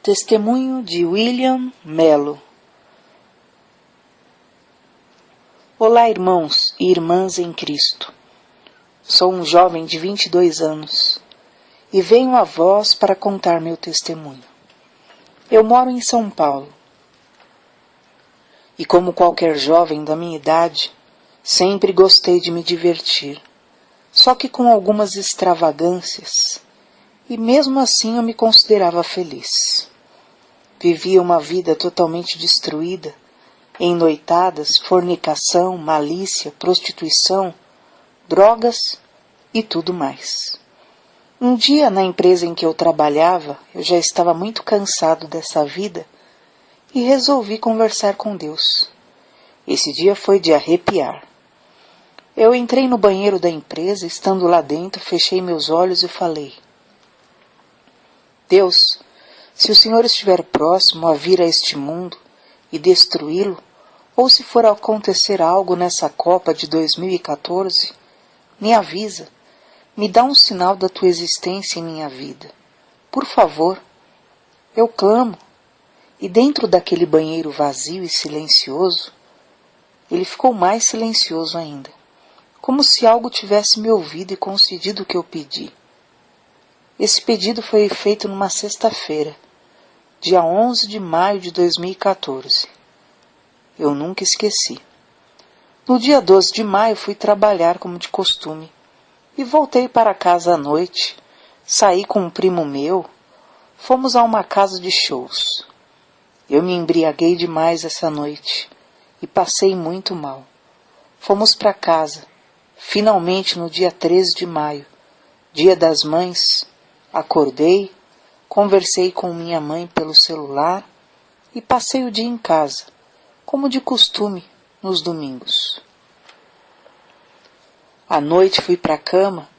Testemunho de William Mello. Olá, irmãos e irmãs em Cristo. Sou um jovem de 22 anos e venho a vós para contar meu testemunho. Eu moro em São Paulo e, como qualquer jovem da minha idade, sempre gostei de me divertir, só que com algumas extravagâncias, e mesmo assim eu me considerava feliz. Vivia uma vida totalmente destruída, em noitadas, fornicação, malícia, prostituição, drogas e tudo mais. Um dia, na empresa em que eu trabalhava, eu já estava muito cansado dessa vida e resolvi conversar com Deus. Esse dia foi de arrepiar. Eu entrei no banheiro da empresa, estando lá dentro, fechei meus olhos e falei: Deus, se o Senhor estiver próximo a vir a este mundo e destruí-lo, ou se for acontecer algo nessa Copa de 2014, me avisa, me dá um sinal da tua existência em minha vida. Por favor, eu clamo. E dentro daquele banheiro vazio e silencioso, ele ficou mais silencioso ainda, como se algo tivesse me ouvido e concedido o que eu pedi. Esse pedido foi feito numa sexta-feira, dia 11 de maio de 2014. Eu nunca esqueci. No dia 12 de maio fui trabalhar como de costume e voltei para casa à noite. Saí com um primo meu, fomos a uma casa de shows. Eu me embriaguei demais essa noite e passei muito mal. Fomos para casa, finalmente no dia 13 de maio, dia das mães. Acordei, conversei com minha mãe pelo celular e passei o dia em casa, como de costume, nos domingos. À noite fui para a cama,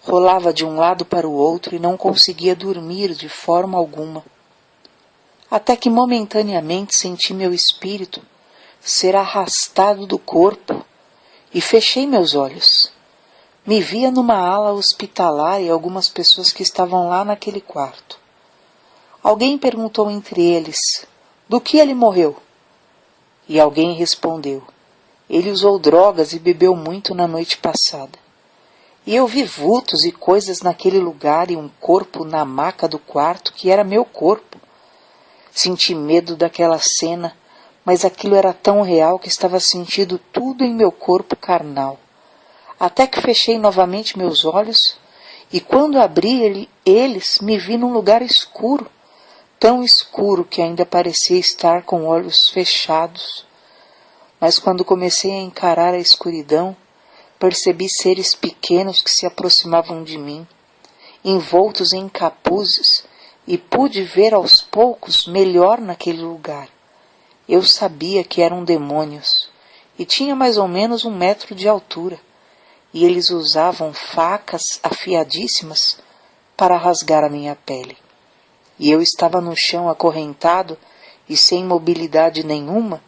rolava de um lado para o outro e não conseguia dormir de forma alguma. Até que momentaneamente senti meu espírito ser arrastado do corpo e fechei meus olhos. Me via numa ala hospitalar e algumas pessoas que estavam lá naquele quarto. Alguém perguntou entre eles: do que ele morreu? E alguém respondeu: ele usou drogas e bebeu muito na noite passada. E eu vi vultos e coisas naquele lugar e um corpo na maca do quarto que era meu corpo. Senti medo daquela cena, mas aquilo era tão real que estava sentindo tudo em meu corpo carnal. Até que fechei novamente meus olhos, e quando abri eles, me vi num lugar escuro, tão escuro que ainda parecia estar com olhos fechados. Mas quando comecei a encarar a escuridão, percebi seres pequenos que se aproximavam de mim, envoltos em capuzes, e pude ver aos poucos melhor naquele lugar. Eu sabia que eram demônios, e tinha mais ou menos 1 metro de altura. E eles usavam facas afiadíssimas para rasgar a minha pele. E eu estava no chão acorrentado e sem mobilidade nenhuma,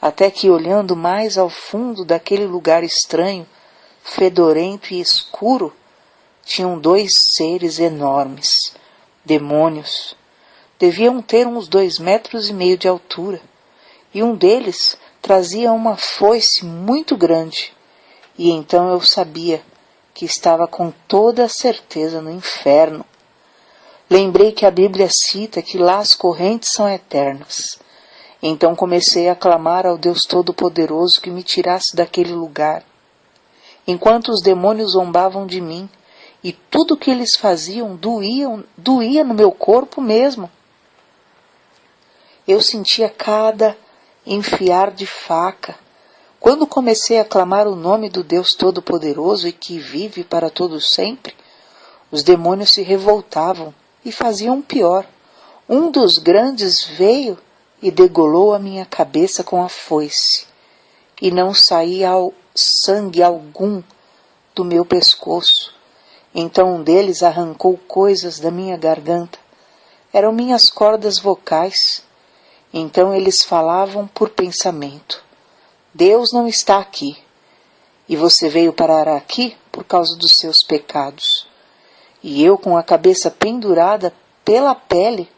até que, olhando mais ao fundo daquele lugar estranho, fedorento e escuro, tinham 2 seres enormes, demônios. Deviam ter uns 2,5 metros de altura, e um deles trazia uma foice muito grande. E então eu sabia que estava com toda a certeza no inferno. Lembrei que a Bíblia cita que lá as correntes são eternas. Então comecei a clamar ao Deus Todo-Poderoso que me tirasse daquele lugar. Enquanto os demônios zombavam de mim, e tudo que eles faziam doía no meu corpo mesmo. Eu sentia cada enfiar de faca. Quando comecei a clamar o nome do Deus Todo-Poderoso e que vive para todo sempre, os demônios se revoltavam e faziam pior. Um dos grandes veio e degolou a minha cabeça com a foice, e não saía sangue algum do meu pescoço. Então um deles arrancou coisas da minha garganta. Eram minhas cordas vocais. Então eles falavam por pensamento: Deus não está aqui, e você veio parar aqui por causa dos seus pecados. E eu, com a cabeça pendurada pela pele,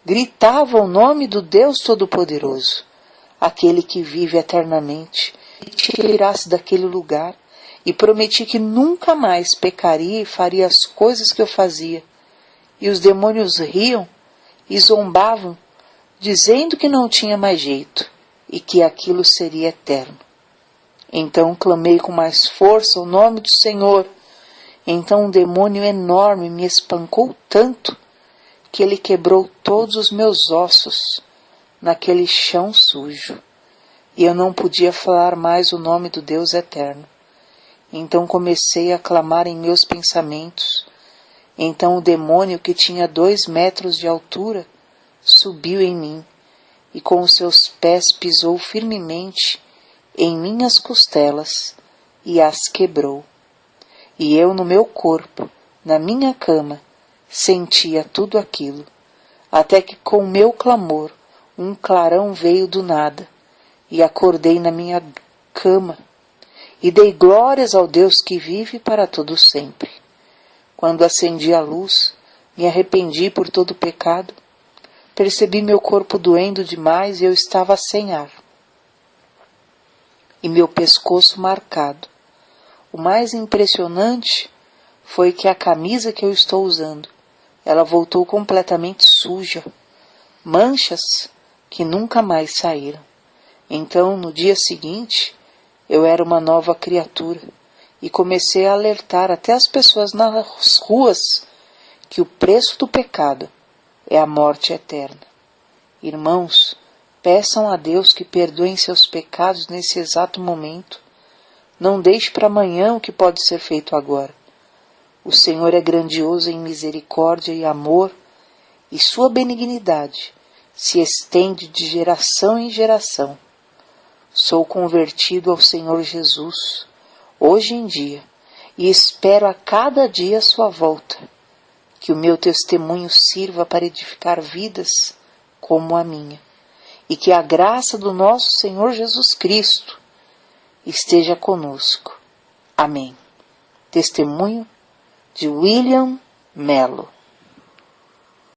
gritava o nome do Deus Todo-Poderoso, aquele que vive eternamente, e te tirasse daquele lugar, e prometi que nunca mais pecaria e faria as coisas que eu fazia. E os demônios riam e zombavam, dizendo que não tinha mais jeito, e que aquilo seria eterno. Então clamei com mais força o nome do Senhor. Então um demônio enorme me espancou tanto que ele quebrou todos os meus ossos naquele chão sujo, e eu não podia falar mais o nome do Deus eterno. Então comecei a clamar em meus pensamentos. Então o demônio, que tinha 2 metros de altura, subiu em mim, e com os seus pés pisou firmemente em minhas costelas e as quebrou. E eu no meu corpo, na minha cama, sentia tudo aquilo, até que com meu clamor um clarão veio do nada, e acordei na minha cama, e dei glórias ao Deus que vive para todo sempre. Quando acendi a luz, me arrependi por todo o pecado, percebi meu corpo doendo demais e eu estava sem ar, e meu pescoço marcado. O mais impressionante foi que a camisa que eu estou usando, ela voltou completamente suja, manchas que nunca mais saíram. Então, no dia seguinte, eu era uma nova criatura e comecei a alertar até as pessoas nas ruas que o preço do pecado é a morte eterna. Irmãos, peçam a Deus que perdoe seus pecados nesse exato momento. Não deixe para amanhã o que pode ser feito agora. O Senhor é grandioso em misericórdia e amor, e sua benignidade se estende de geração em geração. Sou convertido ao Senhor Jesus, hoje em dia, e espero a cada dia a sua volta. Que o meu testemunho sirva para edificar vidas como a minha, e que a graça do nosso Senhor Jesus Cristo esteja conosco. Amém. Testemunho de William Mello.